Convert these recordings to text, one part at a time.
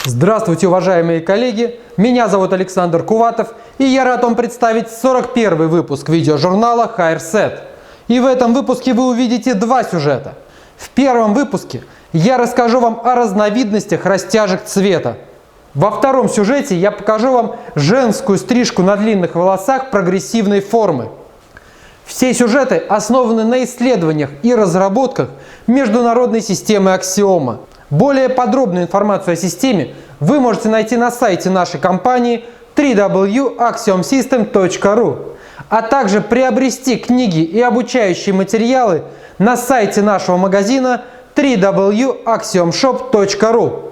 Здравствуйте, уважаемые коллеги! Меня зовут Александр Куватов, и я рад вам представить 41-й выпуск видеожурнала HireSet. И в этом выпуске вы увидите два сюжета. В первом выпуске я расскажу вам о разновидностях растяжек цвета. Во втором сюжете я покажу вам женскую стрижку на длинных волосах прогрессивной формы. Все сюжеты основаны на исследованиях и разработках международной системы Axioma. Более подробную информацию о системе вы можете найти на сайте нашей компании www.axiomsystem.ru, а также приобрести книги и обучающие материалы на сайте нашего магазина www.axiomshop.ru.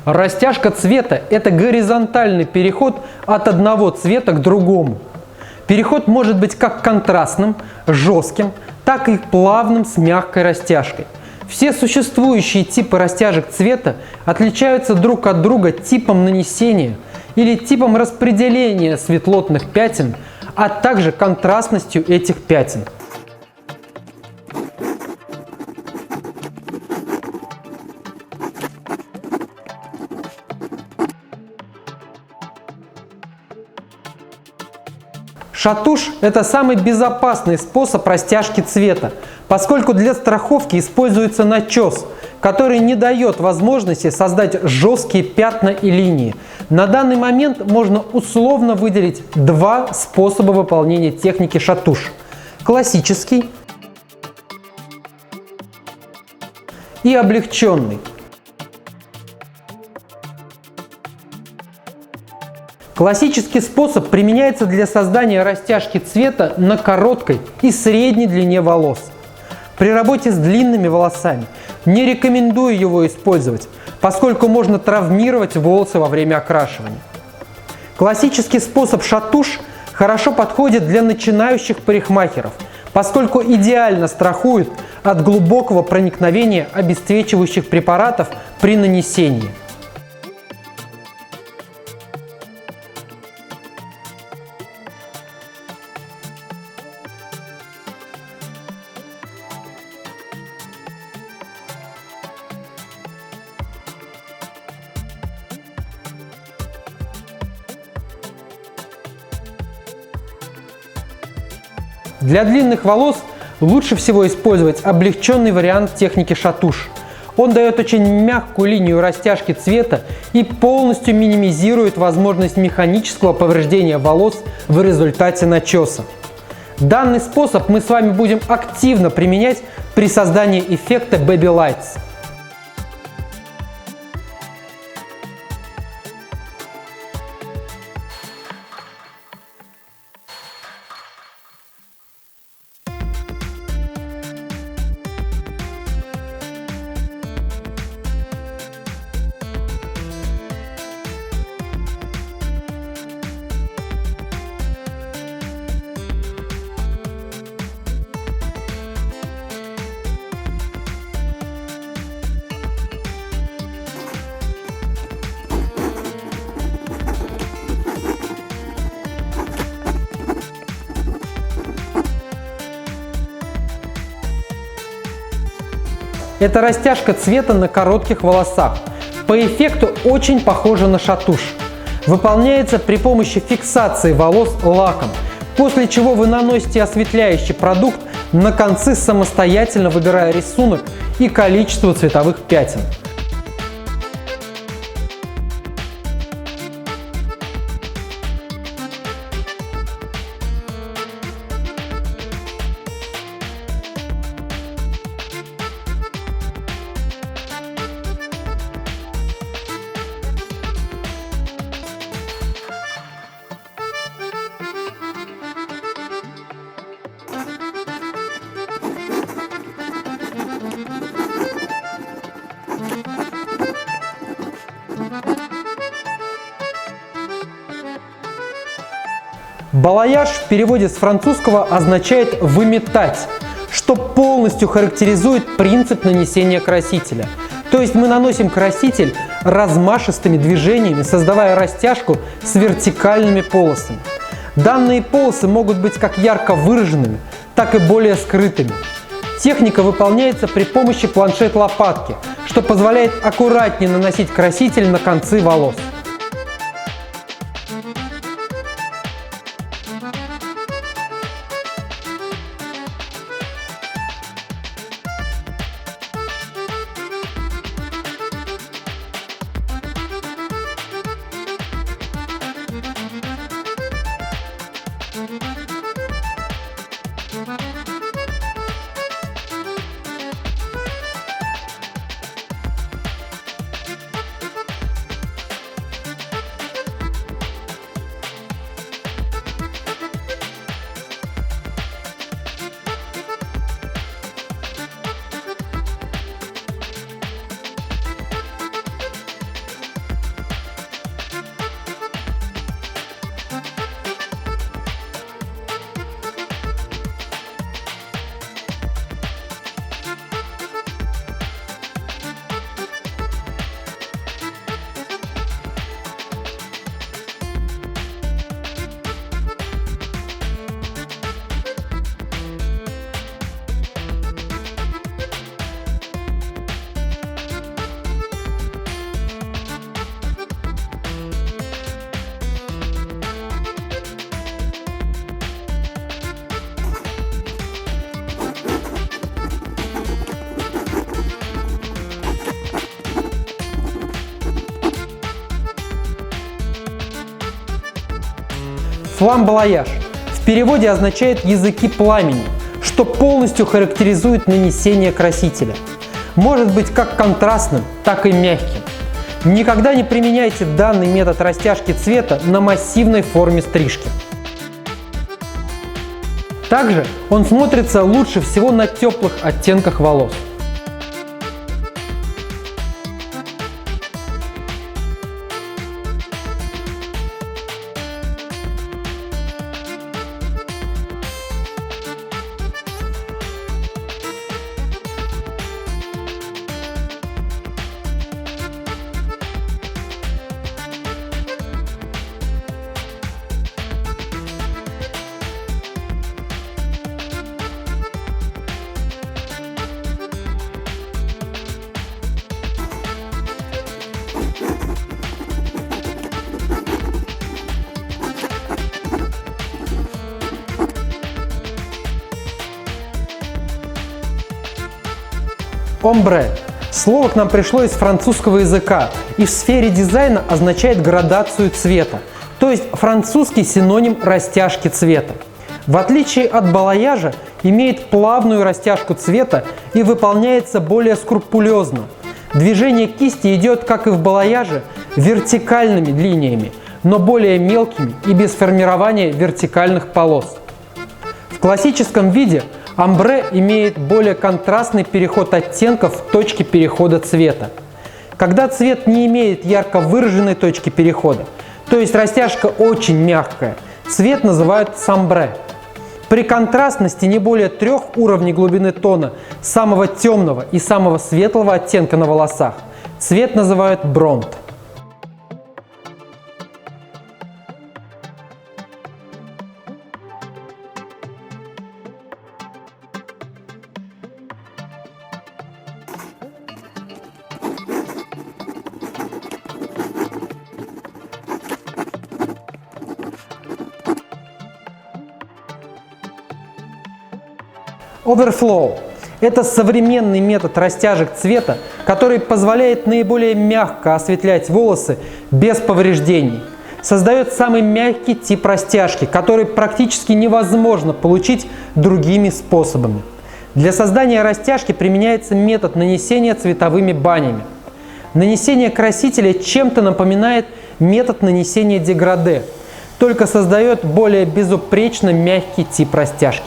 Растяжка цвета – это горизонтальный переход от одного цвета к другому. Переход может быть как контрастным, жестким, так и плавным с мягкой растяжкой. Все существующие типы растяжек цвета отличаются друг от друга типом нанесения или типом распределения светлотных пятен, а также контрастностью этих пятен. Шатуш – это самый безопасный способ растяжки цвета, поскольку для страховки используется начес, который не дает возможности создать жесткие пятна и линии. На данный момент можно условно выделить два способа выполнения техники шатуш – классический и облегченный. Классический способ применяется для создания растяжки цвета на короткой и средней длине волос. При работе с длинными волосами не рекомендую его использовать, поскольку можно травмировать волосы во время окрашивания. Классический способ шатуш хорошо подходит для начинающих парикмахеров, поскольку идеально страхует от глубокого проникновения обесцвечивающих препаратов при нанесении. Для длинных волос лучше всего использовать облегченный вариант техники шатуш. Он дает очень мягкую линию растяжки цвета и полностью минимизирует возможность механического повреждения волос в результате начеса. Данный способ мы с вами будем активно применять при создании эффекта Baby Lights. Это растяжка цвета на коротких волосах. По эффекту очень похожа на шатуш. Выполняется при помощи фиксации волос лаком, после чего вы наносите осветляющий продукт на концы, самостоятельно выбирая рисунок и количество цветовых пятен. Балаяж в переводе с французского означает «выметать», что полностью характеризует принцип нанесения красителя. То есть мы наносим краситель размашистыми движениями, создавая растяжку с вертикальными полосами. Данные полосы могут быть как ярко выраженными, так и более скрытыми. Техника выполняется при помощи планшет-лопатки, что позволяет аккуратнее наносить краситель на концы волос. Фламболаяж в переводе означает «языки пламени», что полностью характеризует нанесение красителя. Может быть как контрастным, так и мягким. Никогда не применяйте данный метод растяжки цвета на массивной форме стрижки. Также он смотрится лучше всего на теплых оттенках волос. Омбре. Слово к нам пришло из французского языка и в сфере дизайна означает градацию цвета, то есть французский синоним растяжки цвета. В отличие от балаяжа, имеет плавную растяжку цвета и выполняется более скрупулезно. Движение кисти идет, как и в балаяже, вертикальными линиями, но более мелкими и без формирования вертикальных полос. В классическом виде омбре имеет более контрастный переход оттенков в точке перехода цвета. Когда цвет не имеет ярко выраженной точки перехода, то есть растяжка очень мягкая, цвет называют самбре. При контрастности не более 3 уровней глубины тона самого темного и самого светлого оттенка на волосах цвет называют бронт. Overflow – это современный метод растяжек цвета, который позволяет наиболее мягко осветлять волосы без повреждений. Создает самый мягкий тип растяжки, который практически невозможно получить другими способами. Для создания растяжки применяется метод нанесения цветовыми банями. Нанесение красителя чем-то напоминает метод нанесения деграде, только создает более безупречно мягкий тип растяжки.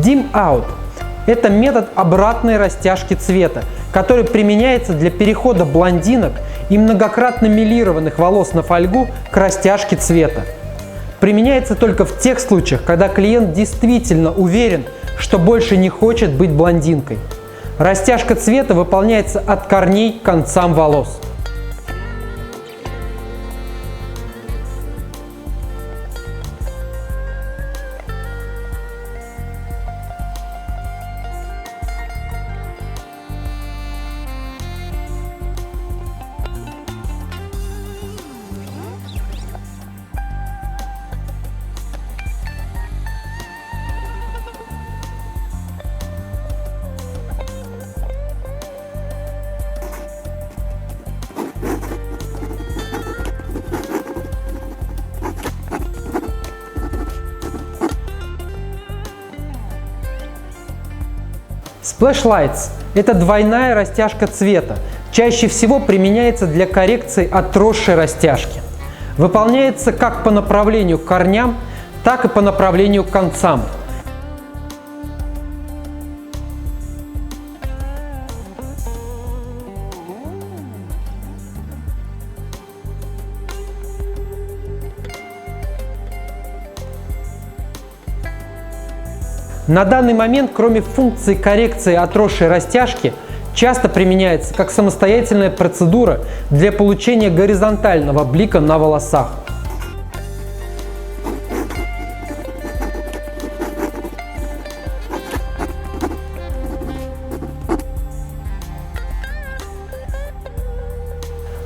Dim Out – это метод обратной растяжки цвета, который применяется для перехода блондинок и многократно мелированных волос на фольгу к растяжке цвета. Применяется только в тех случаях, когда клиент действительно уверен, что больше не хочет быть блондинкой. Растяжка цвета выполняется от корней к концам волос. Splash Lights – это двойная растяжка цвета, чаще всего применяется для коррекции отросшей растяжки. Выполняется как по направлению к корням, так и по направлению к концам. На данный момент, кроме функции коррекции отросшей растяжки, часто применяется как самостоятельная процедура для получения горизонтального блика на волосах.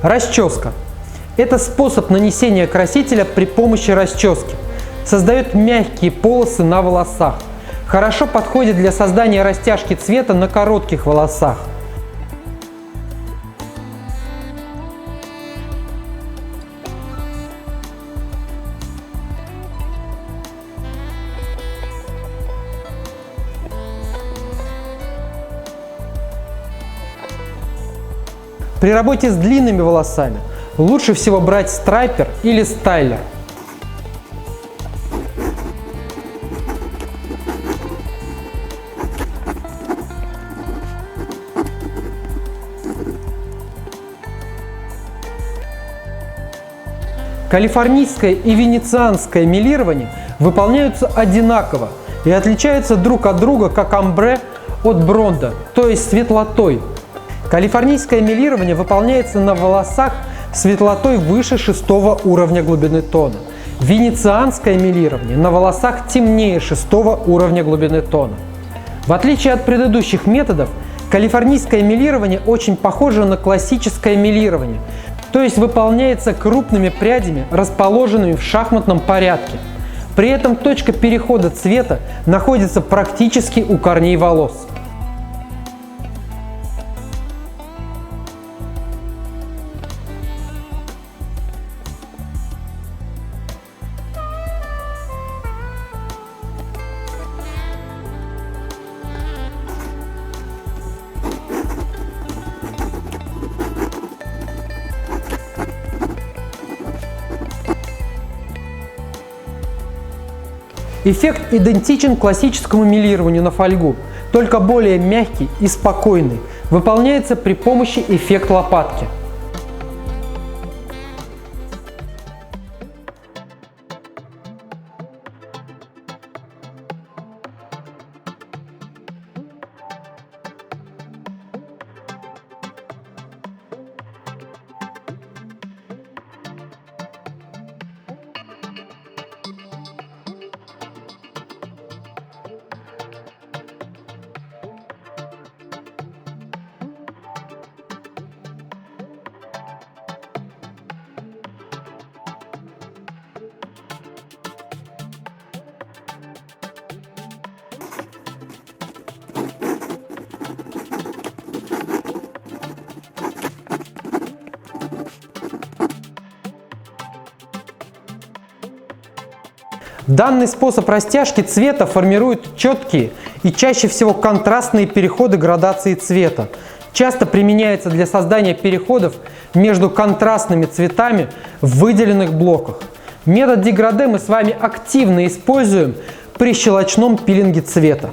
Расческа – это способ нанесения красителя при помощи расчески. Создает мягкие полосы на волосах. Хорошо подходит для создания растяжки цвета на коротких волосах. При работе с длинными волосами лучше всего брать страйпер или стайлер. Калифорнийское и венецианское мелирование выполняются одинаково и отличаются друг от друга как омбре от бронда, то есть светлотой. Калифорнийское мелирование выполняется на волосах светлотой выше 6 уровня глубины тона. Венецианское мелирование на волосах темнее 6 уровня глубины тона. В отличие от предыдущих методов, калифорнийское мелирование очень похоже на классическое мелирование, то есть выполняется крупными прядями, расположенными в шахматном порядке. При этом точка перехода цвета находится практически у корней волос. Эффект идентичен классическому мелированию на фольгу, только более мягкий и спокойный. Выполняется при помощи эффекта лопатки. Данный способ растяжки цвета формирует четкие и чаще всего контрастные переходы градации цвета. Часто применяется для создания переходов между контрастными цветами в выделенных блоках. Метод деграде мы с вами активно используем при щелочном пилинге цвета.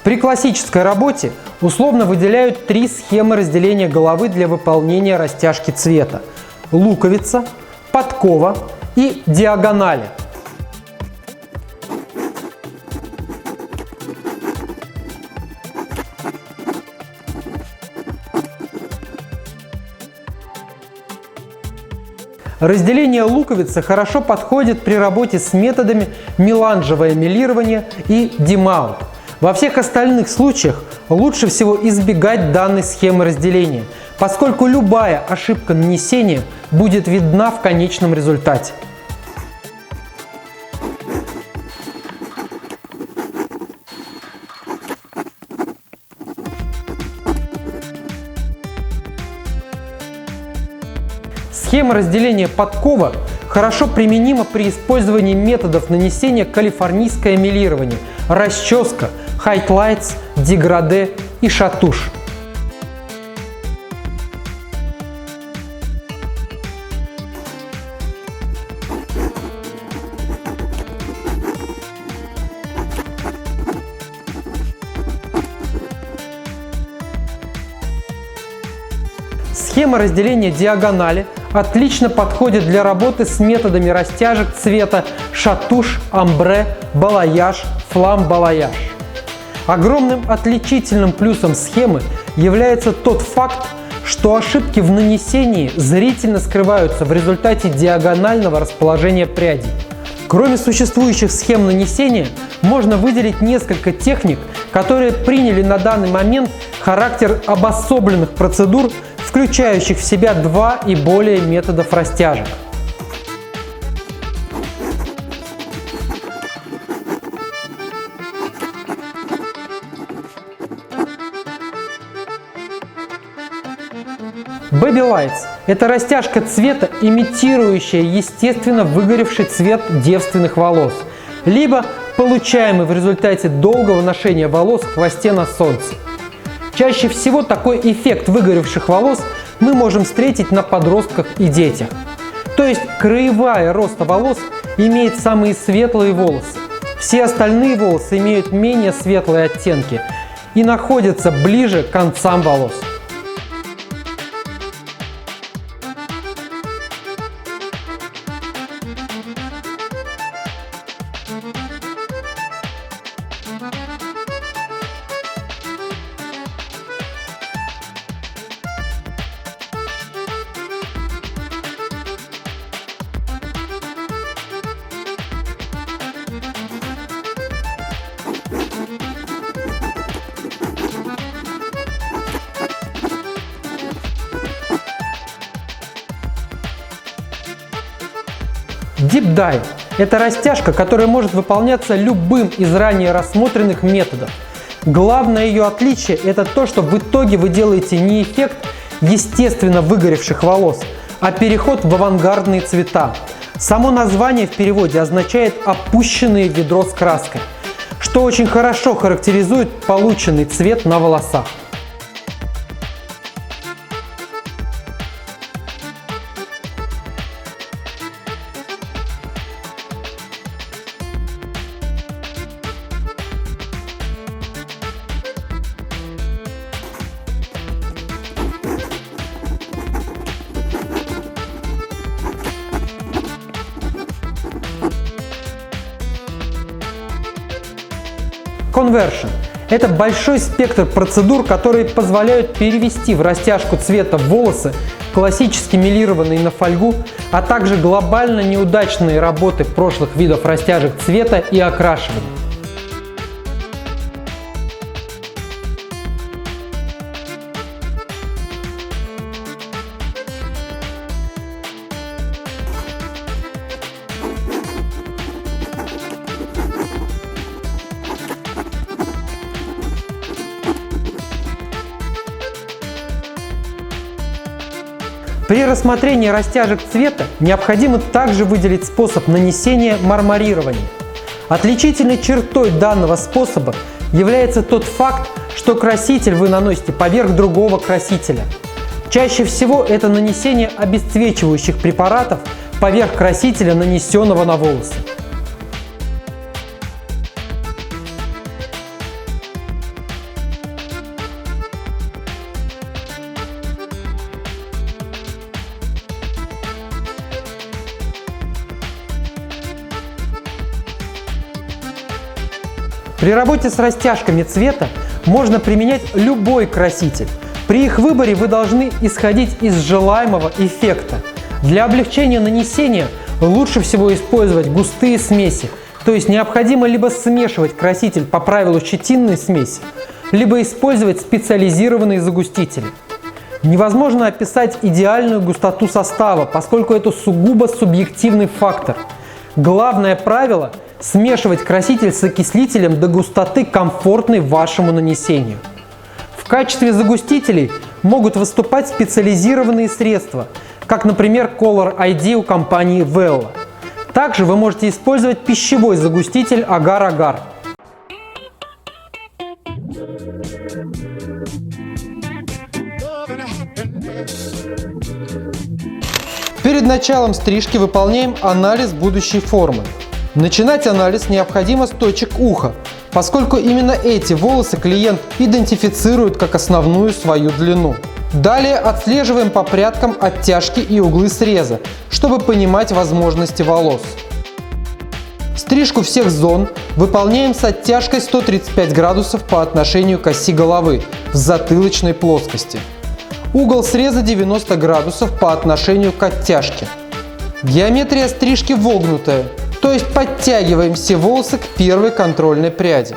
При классической работе условно выделяют три схемы разделения головы для выполнения растяжки цвета: луковица, подкова и диагонали. Разделение луковицы хорошо подходит при работе с методами меланжевое мелирование и демаут. Во всех остальных случаях лучше всего избегать данной схемы разделения, поскольку любая ошибка нанесения будет видна в конечном результате. Схема разделения подкова хорошо применима при использовании методов нанесения калифорнийское мелирование, расческа, хайлайтс, деграде и шатуш. Схема разделения диагонали отлично подходит для работы с методами растяжек цвета шатуш, амбре, балаяж, флам-балаяж. Огромным отличительным плюсом схемы является тот факт, что ошибки в нанесении зрительно скрываются в результате диагонального расположения прядей. Кроме существующих схем нанесения, можно выделить несколько техник, которые приняли на данный момент характер обособленных процедур, включающих в себя два и более методов растяжек. Baby Lights – это растяжка цвета, имитирующая естественно выгоревший цвет девственных волос, либо получаемый в результате долгого ношения волос в хвосте на солнце. Чаще всего такой эффект выгоревших волос мы можем встретить на подростках и детях. То есть краевая роста волос имеет самые светлые волосы. Все остальные волосы имеют менее светлые оттенки и находятся ближе к концам волос. Deep Dye – это растяжка, которая может выполняться любым из ранее рассмотренных методов. Главное ее отличие – это то, что в итоге вы делаете не эффект естественно выгоревших волос, а переход в авангардные цвета. Само название в переводе означает «опущенное ведро с краской», что очень хорошо характеризует полученный цвет на волосах. Conversion – это большой спектр процедур, которые позволяют перевести в растяжку цвета волосы, классически мелированные на фольгу, а также глобально неудачные работы прошлых видов растяжек цвета и окрашивания. При рассмотрении растяжек цвета необходимо также выделить способ нанесения марморирования. Отличительной чертой данного способа является тот факт, что краситель вы наносите поверх другого красителя. Чаще всего это нанесение обесцвечивающих препаратов поверх красителя, нанесенного на волосы. При работе с растяжками цвета можно применять любой краситель. При их выборе вы должны исходить из желаемого эффекта. Для облегчения нанесения лучше всего использовать густые смеси, то есть необходимо либо смешивать краситель по правилу щетинной смеси, либо использовать специализированные загустители. Невозможно описать идеальную густоту состава, поскольку это сугубо субъективный фактор. Главное правило – смешивать краситель с окислителем до густоты, комфортной вашему нанесению. В качестве загустителей могут выступать специализированные средства, как, например, Color ID у компании Vella. Также вы можете использовать пищевой загуститель Agar-Agar. Перед началом стрижки выполняем анализ будущей формы. Начинать анализ необходимо с точек уха, поскольку именно эти волосы клиент идентифицирует как основную свою длину. Далее отслеживаем по прядкам оттяжки и углы среза, чтобы понимать возможности волос. Стрижку всех зон выполняем с оттяжкой 135 градусов по отношению к оси головы в затылочной плоскости. Угол среза 90 градусов по отношению к оттяжке. Геометрия стрижки вогнутая, то есть подтягиваем все волосы к первой контрольной пряди.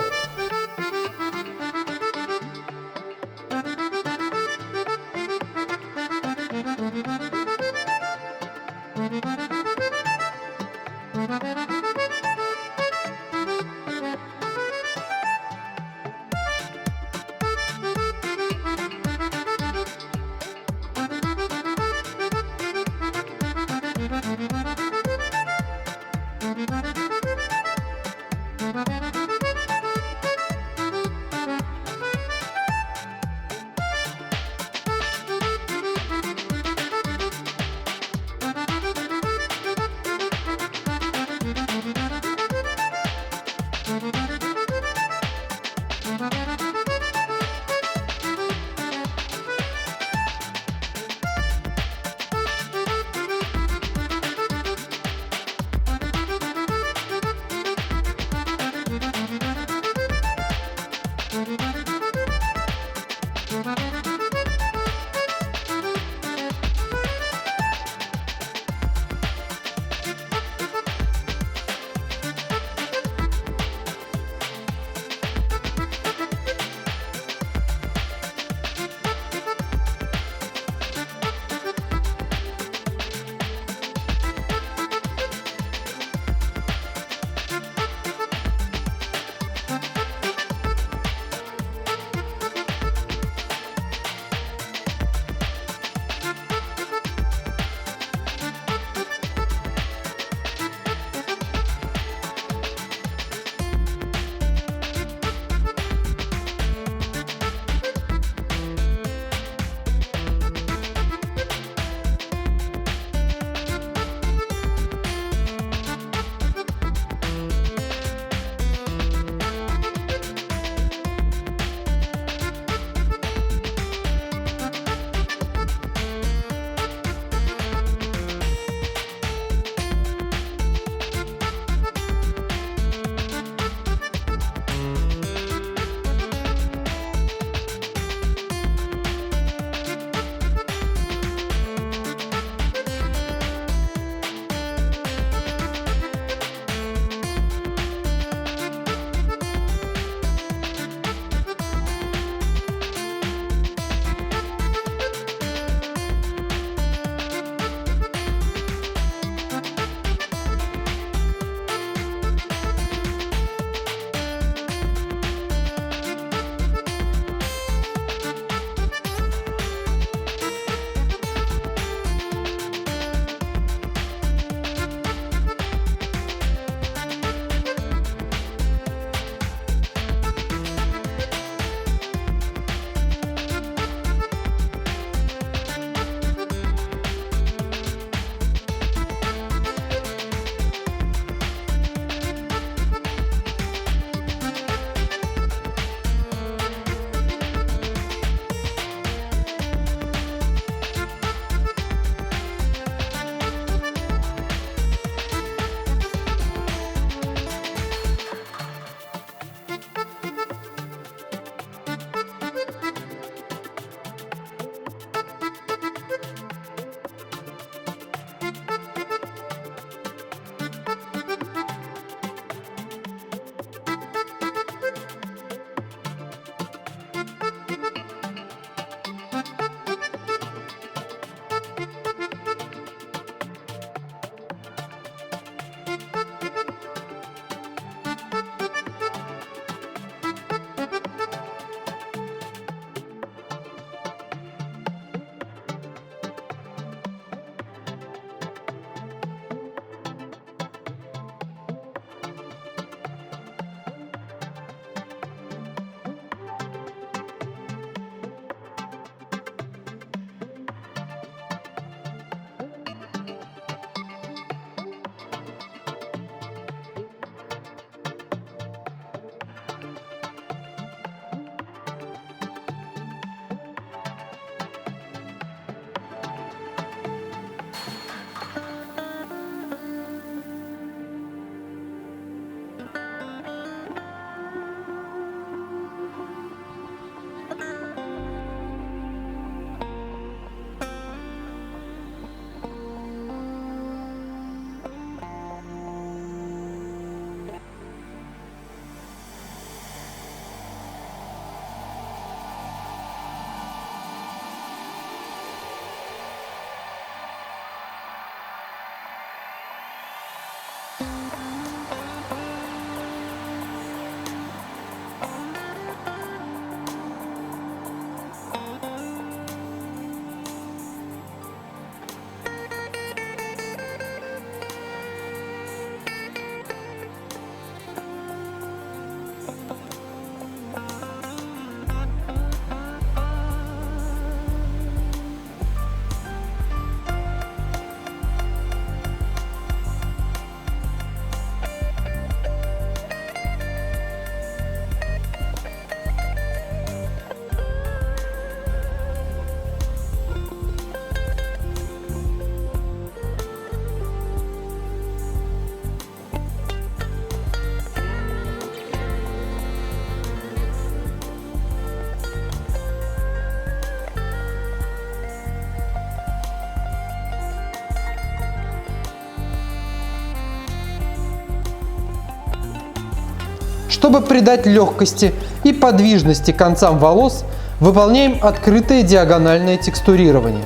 Чтобы придать легкости и подвижности концам волос, выполняем открытое диагональное текстурирование.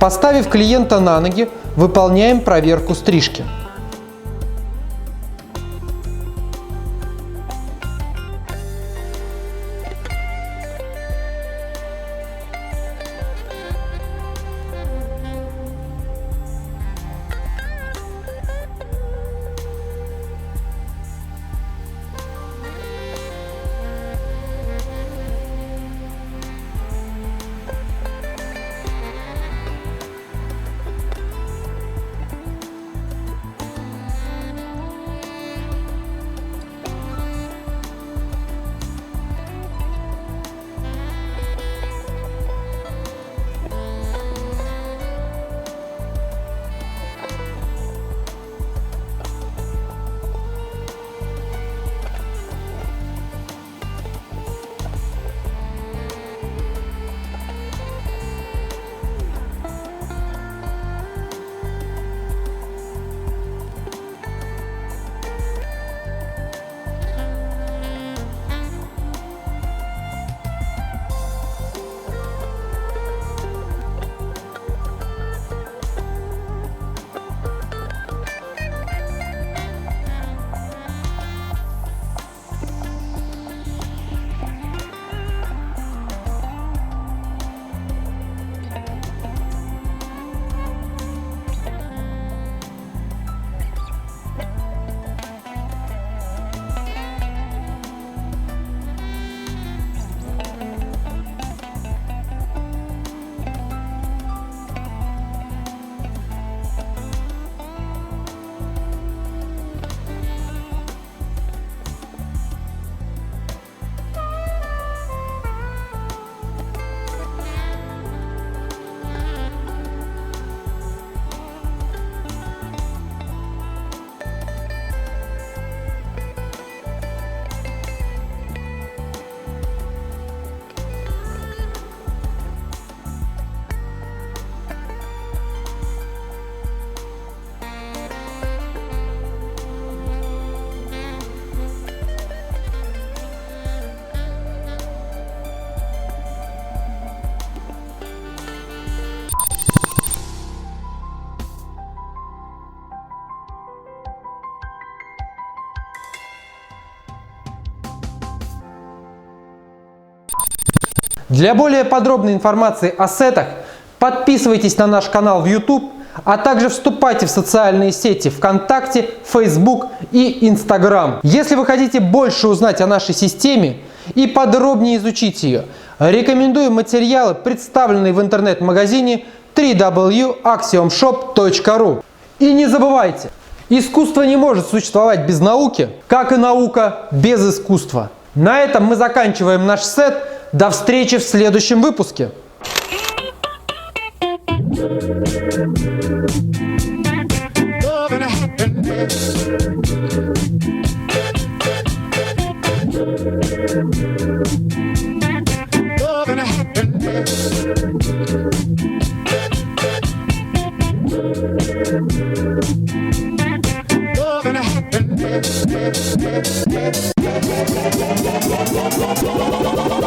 Поставив клиента на ноги, выполняем проверку стрижки. Для более подробной информации о сетах подписывайтесь на наш канал в YouTube, а также вступайте в социальные сети ВКонтакте, Facebook и Instagram. Если вы хотите больше узнать о нашей системе и подробнее изучить ее, рекомендую материалы, представленные в интернет-магазине www.axiomshop.ru. И не забывайте, искусство не может существовать без науки, как и наука без искусства. На этом мы заканчиваем наш сет. До встречи в следующем выпуске! Love and